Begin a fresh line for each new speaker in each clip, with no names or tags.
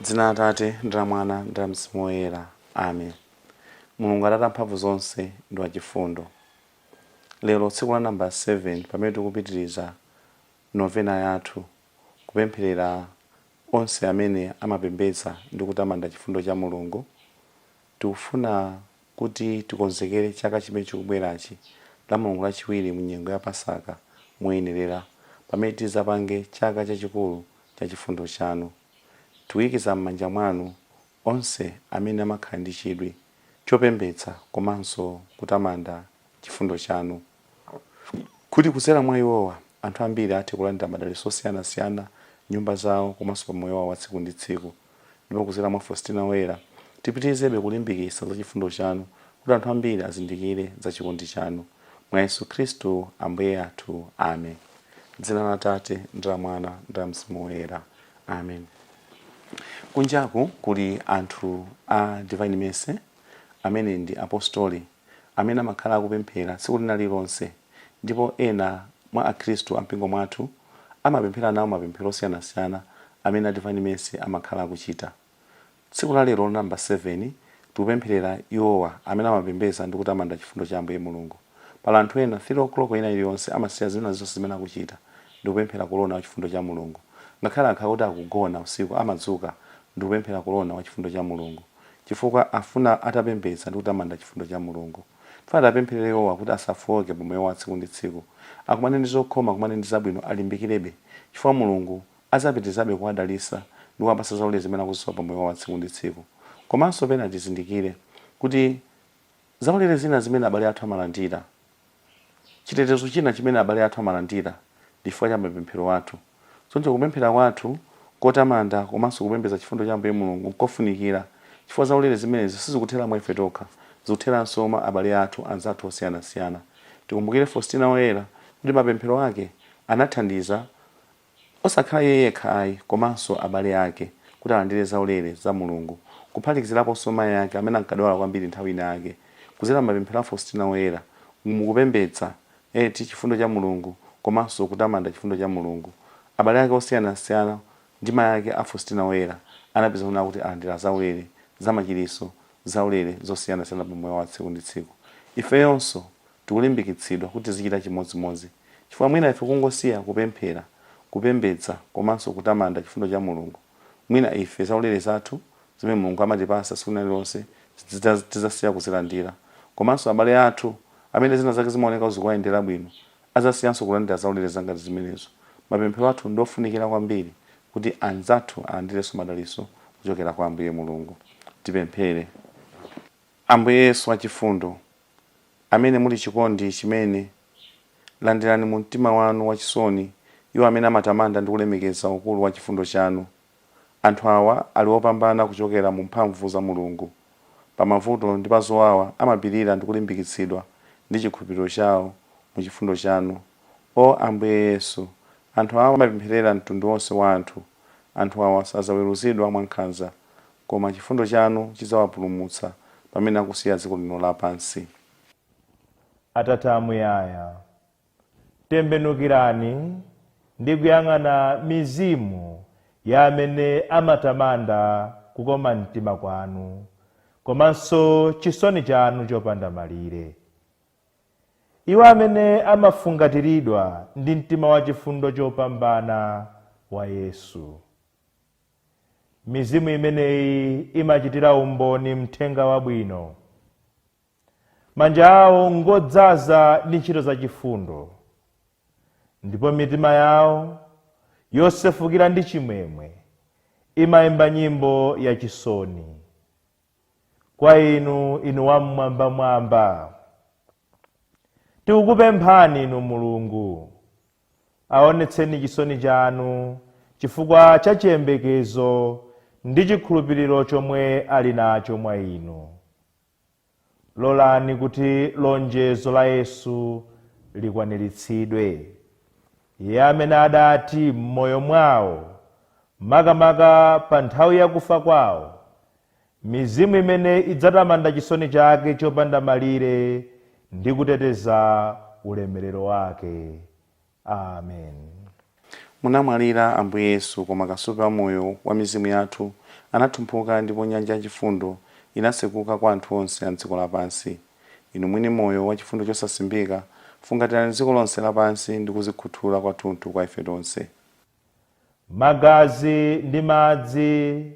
Dzina la Atate ndi la Mwana ndi la Mzimu Woyera. Amen. Mulungu Atate amphamvu zonse ndi wachifundo. Lero tsiku la namba 7 pamene tikupitiriza novena yathu kupempherera onse amene amapembedza ndi kutamanda chifundo cha Mulungu. Tikufuna kuti tikonzekere chaka chimene chikubwerachi la Mulungu lachiwiri mu nyengo ya Pasaka moyenerera pamene tizapange chaka chachikulu cha chifundo chanu. Tikuikiza m'manja mwanu onse amene amakhala ndi chidwi chopembedza komanso kutamanda chifundo chanu, kuti kudzera mwa iwowa anthu ambiri athe kulandira madalitso osiyanasiyana nyumba zawo komanso pa moyo wawo wa tsiku ndi tsiku. Ndipo kudzera mwa Faustina Woyera tipitirizebe kulimbikitsa za chifundo chanu kuti anthu ambiri azindikire za chikondi chanu. Mwa Yesu Khristu Ambuye athu. Amen. Dzina la Atate ndi la Mwana ndi la Mzimu Woyera. Amen. Kunjaku kuli anthu a Divine Mercy amene ndi apostoli amene amakhala akupemphera tsiku lina lilonse, ndipo ena mwa akhristu ampingo mwathu amapemphera nawo mapemphero osiyanasiyana amene a Divine Mercy amakhala akuchita. Tsiku la lero namba 7 tikupempherera iwowa amene amapembedza ndi kutamanda chifundo cha Ambuye Mulungu. Pala anthu ena 3 o'clock ina iliyonse amasiya zina zonse zimene akuchita ndi kupemphera kulona wa chifundo cha Mulungu. Ngakhale akhala kuti akugona usiku amadzuka ndi kupemphera kulona wa chifundo cha Mulungu, chifukwa afuna atapembedza ndi kutamanda chifundo cha Mulungu. Funa apempherere iwowa kuti asafoke pa moyo wa tsiku ndi tsiku, akumane ndi zokhoma, akumane ndi zabwino, alimbikirebe, chifukwa Mulungu azapitirizabe kuwadalitsa ndi kuwapatsa zaulere zimene akuzisowa pa moyo wa tsiku ndi tsiku. Komanso pena tizindikire kuti zaulere zina zimene abale athu amalandira, chitetezo china chimene abale athu amalandira ndi chifukwa cha mapemphero athu. Choncho kupemphera kwathu kotamanda komanso kupembedza chifundo cha Ambuye Mulungu kofunikira, chifukwa zaulere zimenezi sizikuthera mwa ife tokha, zikutheranso mwa abale athu anzathu osiyanasiyana. Tikumbukire Faustina Woyera kuti mapemphero ake anathandiza osakhala iye yekha ayi, komanso abale ake kuti alandire zaulere za Mulungu, kuphatikiziraponso mayi ake amene ankadwala kwambiri nthawi ina yake. Kudzera mapemphero a Faustina Woyera mukupembedza chifundo cha Mulungu komanso kutamanda chifundo cha Mulungu, abale ake osiyanasiyana ndi mayi ake a Faustina Woyera anapeza kuna kuti alandira zaulere za machiritso, zaulere zosiyanasiyana pa moyo wa tsiku ndi tsiku. Ifeyonso tikulimbikitsidwa kuti zichita chimodzimodzi, chifukwa mwina ife kungosiya kupemphera, kupembedza komanso kutamanda chifundo cha Mulungu, mwina ife zaulere zathu zimene Mulungu amatipasa tsiku lililonse tizasiya kuzilandira, komanso abale athu amene zina zake zimaoneka zikuyendera bwino azasiyanso kulandira zaulere zangati zimenezo. Mapemphero athu ndofunikira kwambiri kuti anzathu alandirenso madalitso kuchokera kwa Ambuye Mulungu. Tipemphere. Ambuye Yesu wachifundo, amene muli chikondi chimene, landirani mu mtima wanu wachisoni iwo amene amatamanda ndi kulemekeza ukulu wa chifundo chanu. Anthu awa ali opambana kuchokera mu mphamvu za Mulungu. Pa mavuto ndi pa zowawa amapirira ndi kulimbikitsidwa ndi chikhulupiriro chawo mu chifundo chanu. O Ambuye Yesu, anthu awa amapempherera mtundu wonse wa anthu. Anthu awa sazaweruzidwa mwankhanza, koma chifundo chanu chizawapulumutsa pamene akusiya dziko lino lapansi.
Atate amuyaya, tembenukirani ndi kuyang'ana mizimu ya amene amatamanda kukoma mtima kwanu, komanso chisoni chanu chopanda malire. Iwo amene amafungatiridwa ndi mtima wa chifundo chopambana wa Yesu. Mizimu imeneyi imachitira umboni mthenga wabwino, manja awo ngodzaza ndi ntchito za chifundo, ndipo mitima yawo yosefukira ndi chimwemwe imayimba nyimbo ya chisoni. Kwa inu wamwambamwamba, tikukupemphani inu Mulungu, aonetseni chisoni chanu chifukwa cha chiyembekezo ndi chikhulupiriro chomwe ali nacho mwa inu. Lolani kuti lonjezo la Yesu likwaniritsidwe, iye amene adati m'moyo mwawo, makamaka pa nthawi yakufa kwawo, mizimu imene idzatamanda chisoni chake chopanda malire ndi kuteteza ulemerero wake. Amen.
munamwalira Ambuye Yesu, koma kasupe wa moyo wa mizimu yathu anathumphuka, ndipo nyanja yachifundo inasekuka kwa anthu onse a dziko lapansi. Inu mwini moyo wa chifundo chosasimbika, fungatirani dziko lonse lapansi ndi kuzikhuthula kwathunthu kwa ife tonse.
Magazi ndi madzi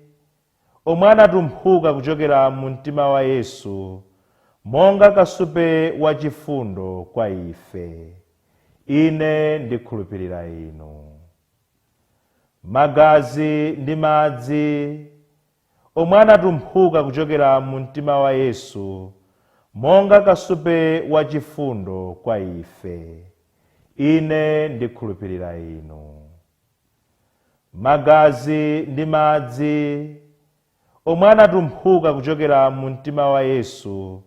omwe anatumphuka kuchokera mu mtima wa Yesu, monga kasupe wa chifundo kwa ife, ine ndikhulupirira inu. Magazi ndi madzi omwe anatumphuka kuchokera mu mtima wa Yesu, monga kasupe wa chifundo kwa ife, ine ndikhulupirira inu. Magazi ndi madzi omwe anatumphuka kuchokera mu mtima wa Yesu,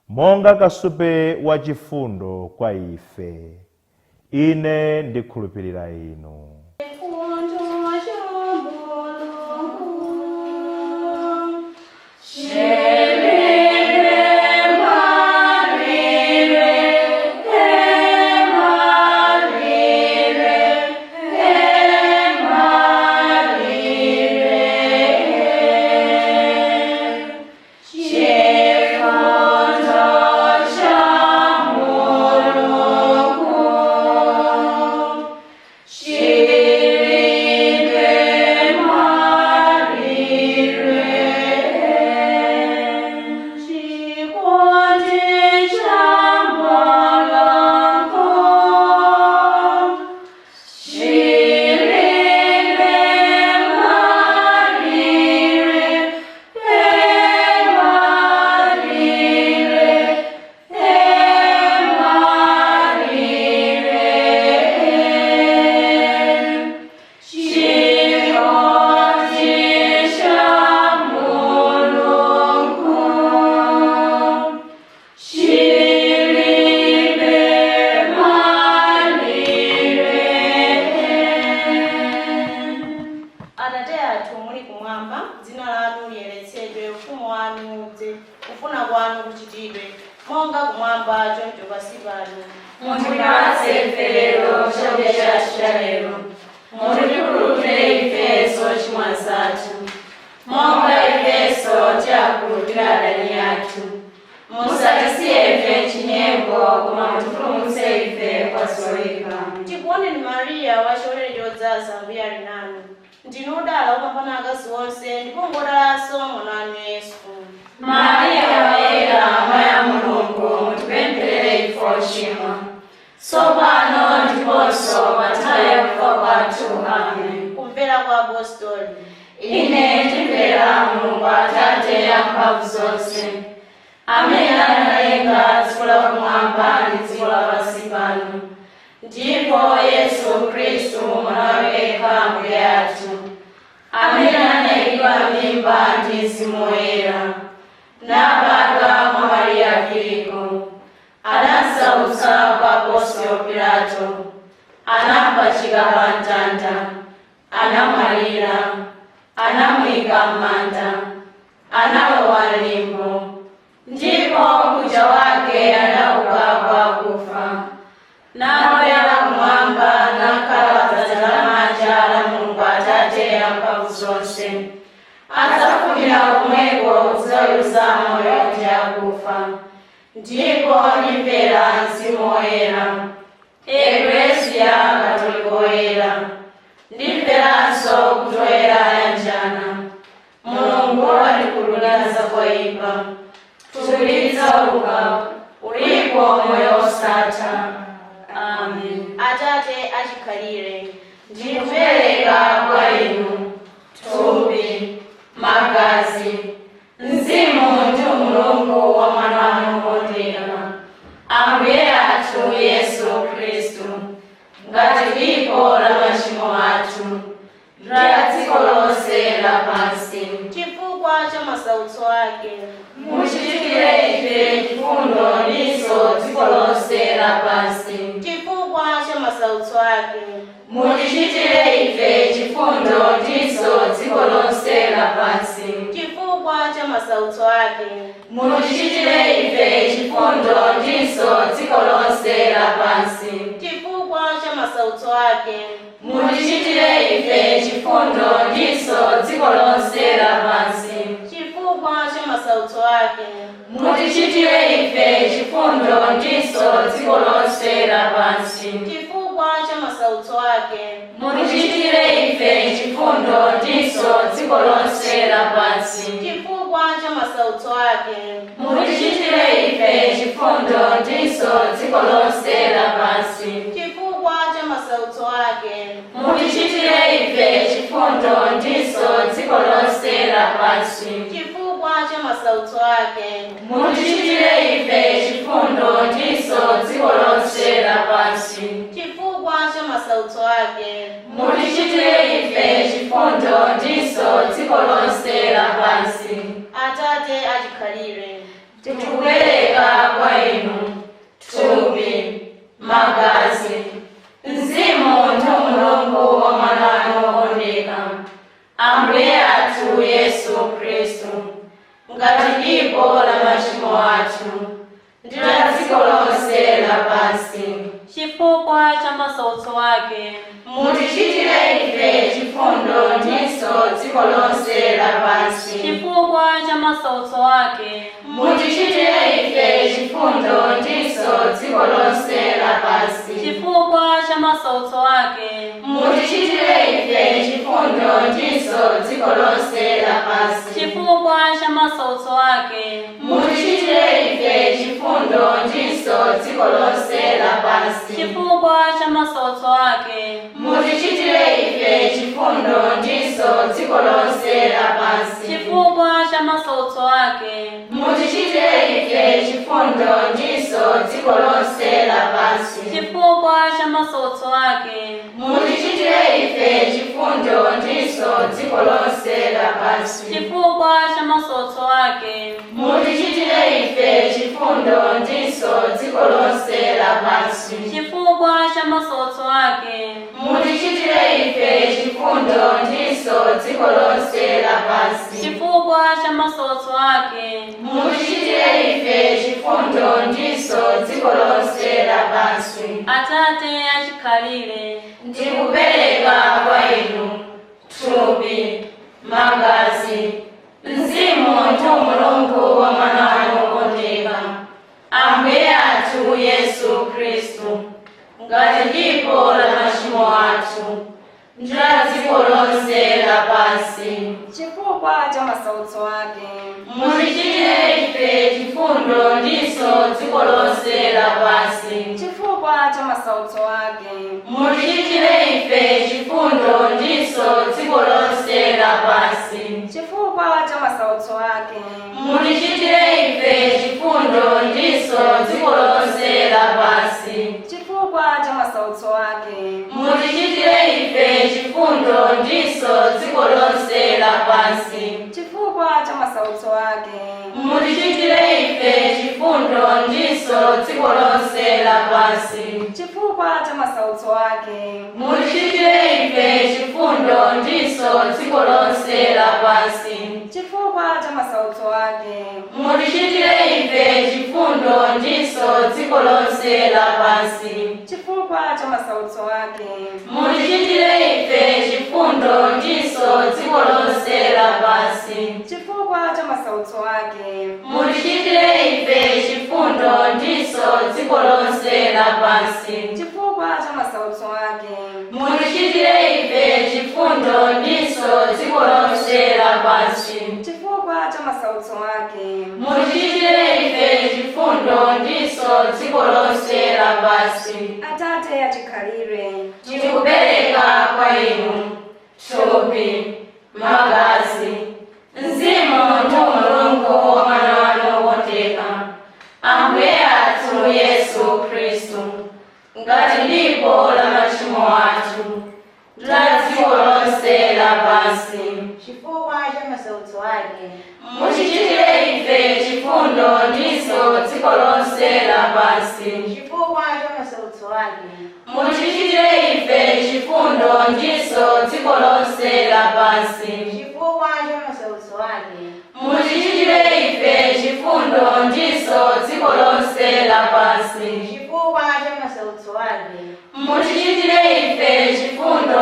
monga kasupe wa chifundo kwa ife, ine ndikhulupirira inu.
kufuna kwanu kuchitidwe monga kumwamba choncho pansi pano.
Mutipatse ife lero chakudya chathu cha lero. Mutikhululukire ifenso zochimwa zathu, monga ifenso tiwakhululukira adani athu. Musatisiye ife m'chinyengo, koma mutipulumutse ife kwa zoyipa.
Tikuoneni Mariya, wachisomo chodzaza, Ambuye ali nanu. Ndinu odala kupambana akazi onse, ndipo ngodalanso mwana wanu Yesu.
Mariya woyera, amayi a Mulungu, mutipempherere ife ochimwa, tsopano ndiponso pa nthawi ya kufa kwathu. Amen.
Kumvera kwa apostoli.
Ine ndimvera Mulungu Atate amphamvu zonse, amene analenga dziko lakumwamba ndi dziko lapansi pano, ndipo Yesu Khristu mwana wake yekha Ambuye athu, amene anayikidwa mimba ndi Mzimu Woyera, nabadwa mwa Mariya Filipo, anasautsidwa kwa Ponsiyo Pilato, anapachikidwa pa mtanda, anamwalira, anamuyika m'manda, analowa m'limbo, ndipo kuja wake anauka kwa akufa, nakwera kumwamba, nakhala padzanja lamanja la Mulungu Atate amphamvu zonse. Adzafunira komweko kudzaweruza amoyo ndi akufa. Ndipo ndimvera Mzimu Woyera, Eklesia Katolika woyera, ndimveranso kuti oyera ayanjana, Mulungu atikhululukira zoyipa, tidzauka, ulipo moyo osatha. Amen.
Atate achikhalire,
ndikupereka kwa inu thupi, magazi, mzimu ndi umulungu wa mwana wanu wokondedwa, Ambuye athu Yesu Khristu, ngati dipo la machimo athu la dziko lonse lapansi.
chifukwa cha masautso ake,
Muchitire ife chifundo ndiso dziko lonse lapansi.
chifukwa cha masautso ake,
Muchitire ife chifundo ndiso dziko lonse lapansi.
chifukwa cha masautso ake,
Muchitire ife chifundo ndiso dziko lonse lapansi.
chifukwa cha masautso ake,
mutichitire ife chifundo ndiso dziko lonse lapansi.
chifukwa cha masautso ake,
mutichitire ife chifundo ndiso dziko lonse lapansi.
chifukwa cha masautso ake,
mutichitire ife chifundo ndiso dziko lonse lapansi.
chifukwa cha masautso ake,
mutichitire ife chifundo ndiso dziko lonse lapansi.
chifukwa cha masautso ake,
mutichitire ife chifundo ndiso dziko lonse lapansi.
chifukwa cha masautso ake,
mutichitire ife chifundo ndiso dziko lonse lapansi.
chifukwa cha masautso ake,
mutichitire ife chifundo ndiso dziko lonse lapansi.
Atate achikhalire,
tikupereka kwa inu thupi, magazi, mzimu ndi umulungu wa mwana wanu wokondeka, Ambuye athu Yesu Khristu, ngati dipo la machimo athu ndi la dziko lonse lapansi.
chifukwa cha masautso ake,
mutichitire ife chifundo ndiso dziko lonse lapansi.
chifukwa cha masautso ake,
mutichitire ife chifundo ndiso dziko lonse lapansi.
chifukwa cha masautso ake,
mutichitire ife chifundo ndiso dziko lonse lapansi.
chifukwa cha masautso ake,
mutichitire ife chifundo ndiso dziko lonse lapansi.
chifukwa cha masautso ake,
mutichitire ife chifundo ndiso dziko lonse lapansi.
chifukwa cha masautso ake,
mutichitire ife chifundo ndiso dziko lonse lapansi.
chifukwa cha masautso ake,
mutichitire ife chifundo ndiso dziko lonse lapansi.
chifukwa cha masautso ake,
mutichitire ife chifundo ndiso dziko lonse lapansi.
chifukwa cha masautso ake,
mutichitire ife chifundo ndiso dziko lonse lapansi.
chifukwa cha masautso ake,
mutichitire ife chifundo ndiso dziko lonse lapansi.
Atate achikhalire,
ndikupereka kwa inu thupi, magazi, mzimu ndi umulungu wa mwana wanu wokondeka, Ambuye athu Yesu Khristu, ngati dipo la machimo athu ndi la dziko lonse lapansi.
chifukwa cha masautso ake,
mutichitire ife chifundo ndiso dziko lonse lapansi.
chifukwa cha masautso ake,
mutichitire ife chifundo ndiso dziko lonse lapansi.
chifukwa cha masautso ake,
mutichitire ife chifundo ndiso dziko lonse lapansi.
chifukwa cha masautso ake,
mutichitire ife chifundo ndiso dziko lonse lapansi.
chifukwa cha masautso ake,
mutichitire ife chifundo ndiso dziko lonse lapansi.
chifukwa cha masautso ake,
mutichitire ife chifundo ndiso dziko lonse lapansi.
chifukwa cha masautso ake,
mutichitire ife chifundo ndiso dziko lonse lapansi.
chifukwa cha masautso ake,
mutichitire ife chifundo ndiso dziko lonse lapansi.
chifukwa cha masautso ake,
mutichitire ife chifundo ndiso dziko lonse lapansi.
chifukwa cha masautso ake,
mutichitire ife chifundo ndiso dziko lonse lapansi.
chifukwa cha masautso ake,
mutichitire ife chifundo ndiso dziko lonse lapansi.
Atate achikhalire,
tikupereka kwa inu thupi, magazi, mzimu ndi umulungu wa mwana wanu wokondeka, Ambuye athu Yesu Khristu, ngati dipo la machimo athu ndi la dziko lonse lapansi.
chifukwa cha masautso ake,
mutichitire ife chifundo ndiso dziko lonse lapansi.
chifukwa cha masautso ake,
mutichitire ife chifundo ndiso dziko lonse lapansi.
chifukwa cha masautso ake,
mutichitire ife chifundo ndiso dziko lonse lapansi.
chifukwa cha masautso ake,
mutichitire ife chifundo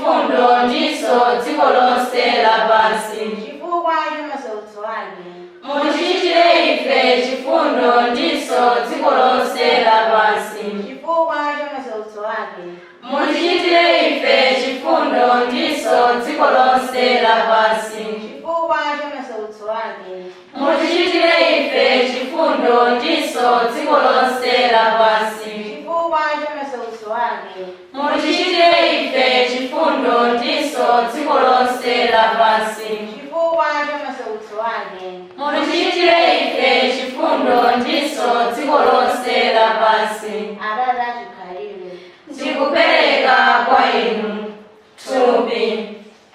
chifundo ndiso dziko lonse lapansi.
chifukwa cha masautso ake.
Mutichitire ife chifundo ndiso dziko lonse lapansi.
chifukwa cha masautso ake.
Mutichitire ife chifundo ndiso dziko lonse lapansi.
chifukwa cha masautso ake.
Mutichitire ife chifundo ndiso dziko lonse lapansi.
chifukwa cha masautso ake.
Mutichitire ife chifundo ndiso dziko lonse lapansi.
chifukwa cha masautso ake.
Mutichitire ife chifundo ndiso dziko lonse lapansi.
Atate achikhalire.
Ndikupereka kwa inu thupi,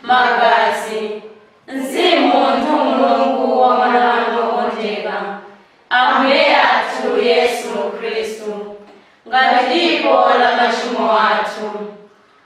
magazi, mzimu ndi Mulungu wa mwana wanu wokondeka, Ambuye athu Yesu Khristu, ngati dipo la machimo athu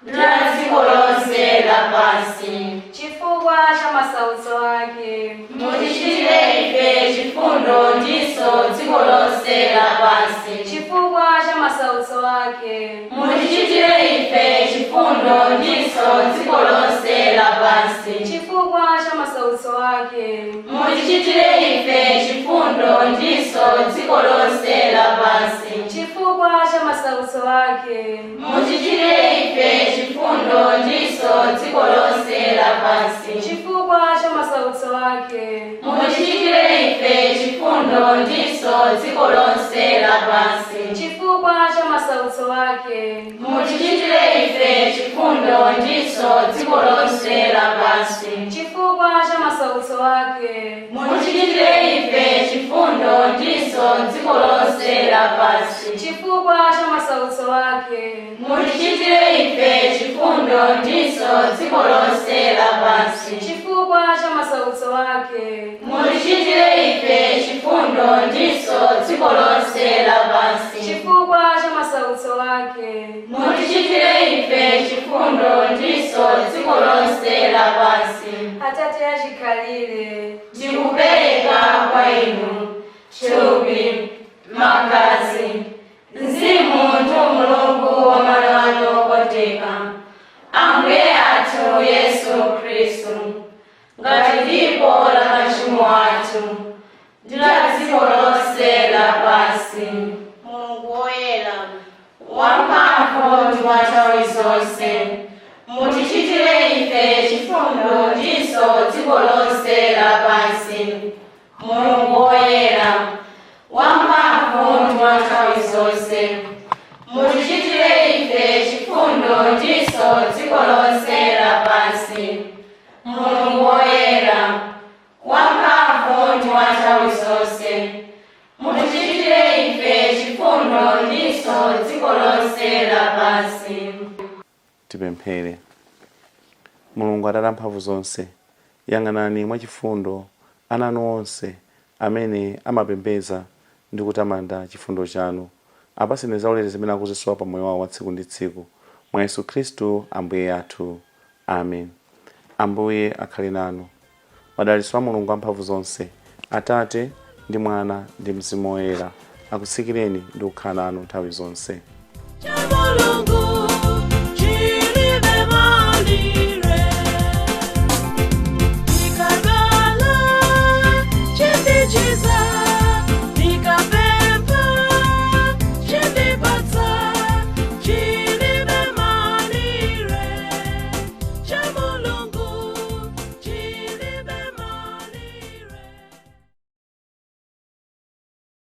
ndi la dziko lonse lapansi.
chifukwa cha masautso ake.
Mutichitire ife chifundo ndiso dziko lonse lapansi.
chifukwa cha masautso ake.
Mutichitire ife chifundo ndiso dziko lonse lapansi.
chifukwa cha masautso ake.
Mutichitire ife chifundo ndiso dziko lonse lapansi.
chifukwa cha masautso ake.
Mutichitire ife chifundo ndiso dziko lonse lapansi.
chifukwa cha masautso ake.
Mutichitire ife chifundo ndiso dziko lonse lapansi.
chifukwa cha masautso ake.
Mutichitire ife chifundo ndiso dziko lonse lapansi.
chifukwa cha masautso ake.
Mutichitire ife chifundo ndiso dziko lonse lapansi.
chifukwa cha masautso ake.
Mutichitire ife chifundo ndiso dziko lonse lapansi.
chifukwa cha masautso ake.
Mutichitire ife chifundo ndiso dziko lonse lapansi.
chifukwa cha masautso ake.
Mutichitire ife chifundo ndiso dziko lonse lapansi.
Atate achikhalire.
Ndikupereka kwa inu thupi, magazi, mzimu ndi Mulungu wa mwana wanu wokondeka, Ambuye athu Yesu Khristu, ngati dipo la machimo athu ndi la dziko lonse lapansi.
Mulungu woyera.
Wamphamvu ndi wa nthawi zonse, mutichitire ife chifundo ndiso dziko lonse lapansi. Mulungu woyera, wamphamvu ndi wa nthawi zonse, mutichitire ife chifundo ndiso dziko lonse lapansi. Mulungu woyera, wamphamvu ndi wa nthawi zonse, mutichitire ife chifundo ndiso dziko lonse lapansi.
Tipemphere. Mulungu Atate amphamvu zonse, yang'anani mwachifundo ana anu onse amene amapembedza ndi kutamanda chifundo chanu, apaseni zaulere zimene akuzisowa pa moyo wawo wa tsiku ndi tsiku, mwa Yesu Khristu Ambuye athu. Amen. Ambuye akhale nanu. Madalitso a Mulungu amphamvu zonse, Atate ndi Mwana ndi Mzimu Woyera, akutsikireni ndi kukhala nanu nthawi zonse.